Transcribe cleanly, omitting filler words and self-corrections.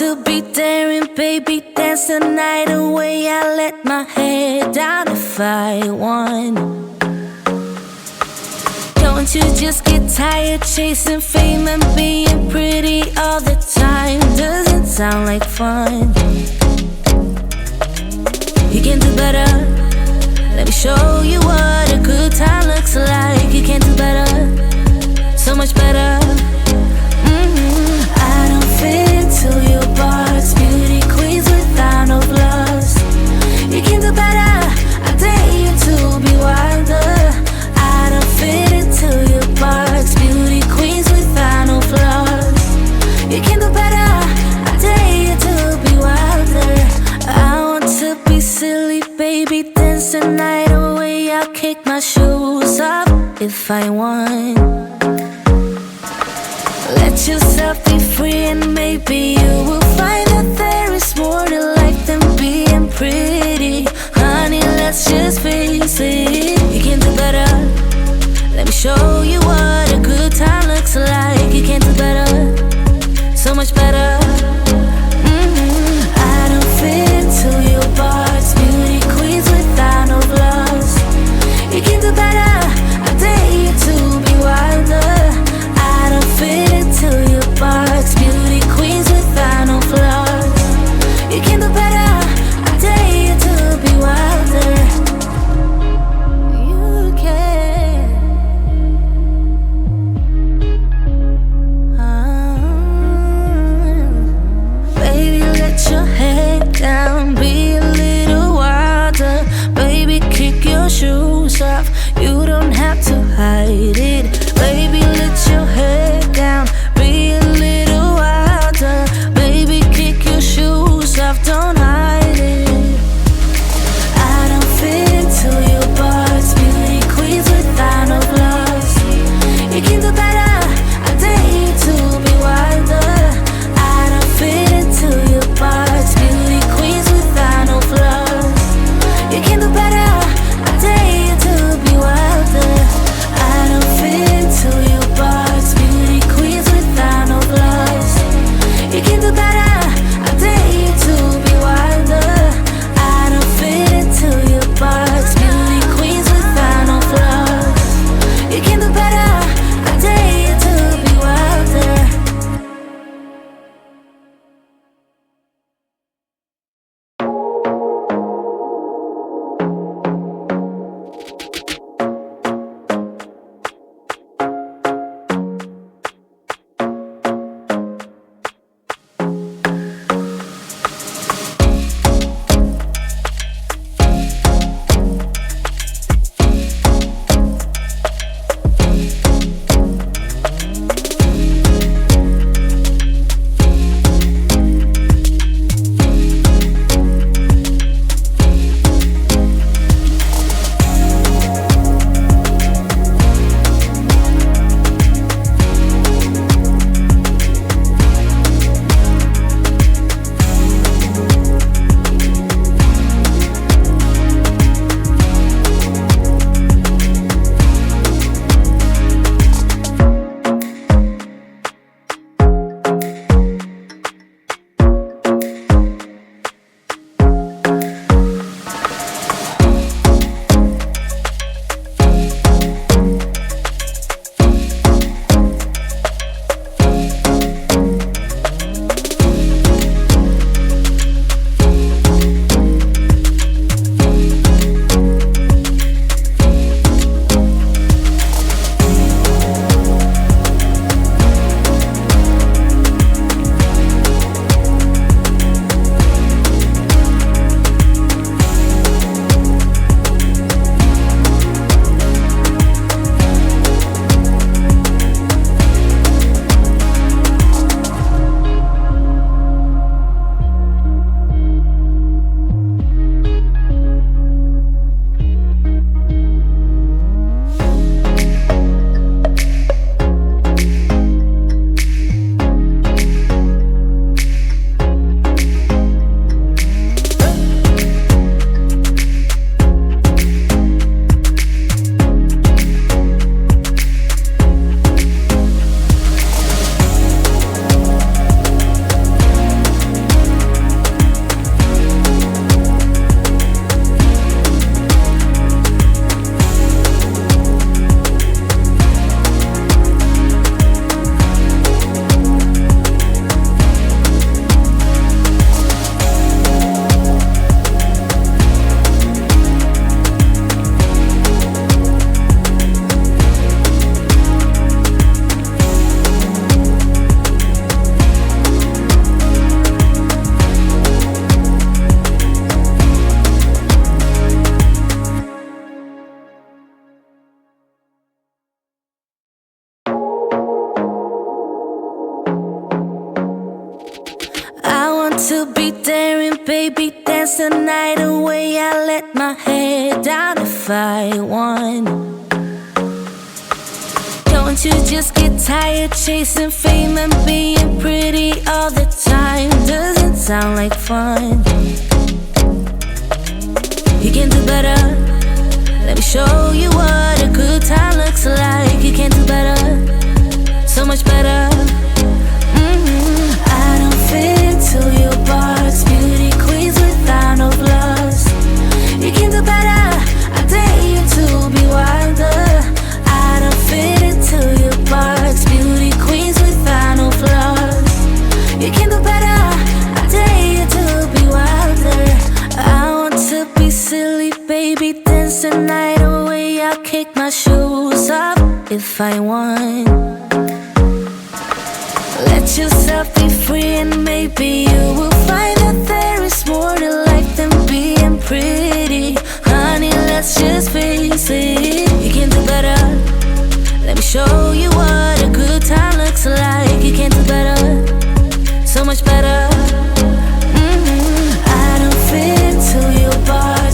to be daring, baby, dance the night away. I let my head down if I won. Don't you just get tired chasing fame and being pretty all the time? Doesn't sound like fun. You can do better. Let me show you what a good time looks like. You can do better, so much better. I don't fit into your box, beauty queens without no flaws. You can do better, I dare you to be wilder. I don't fit into your box, beauty queens without no flaws. You can do better, I dare you to be wilder. I want to be silly, baby, dance the night away. I'll kick my shoes off if I want. Let yourself be free and maybe you will find that there is more to life than being pretty. Honey, let's just face it. You can do better. Let me show you what a good time looks like. You can do better, so much better. I don't fit into your box, beauty queens without no flaws. You can do better, I dare you to be wilder. I don't fit into your box, beauty queens without no flaws. You can do better, I dare you to be wilder. to be daring, baby, dance the night away. I let my head down if I won. Don't you just get tired chasing fame and being pretty all the time? Doesn't sound like fun. You can do better. Let me show you what a good time looks like. You can do better, so much better. I don't fit into your box, beauty queens without no flaws. You can do better, I dare you to be wilder. I don't fit into your box, beauty queens without no flaws. You can do better, I dare you to be wilder. I want to be silly, baby, dance the night away. I'll kick my shoes off if I want. Let yourself be free and maybe you will find that there is more to life than being pretty. Honey, let's just face it. You can do better. Let me show you what a good time looks like. You can do better, so much better.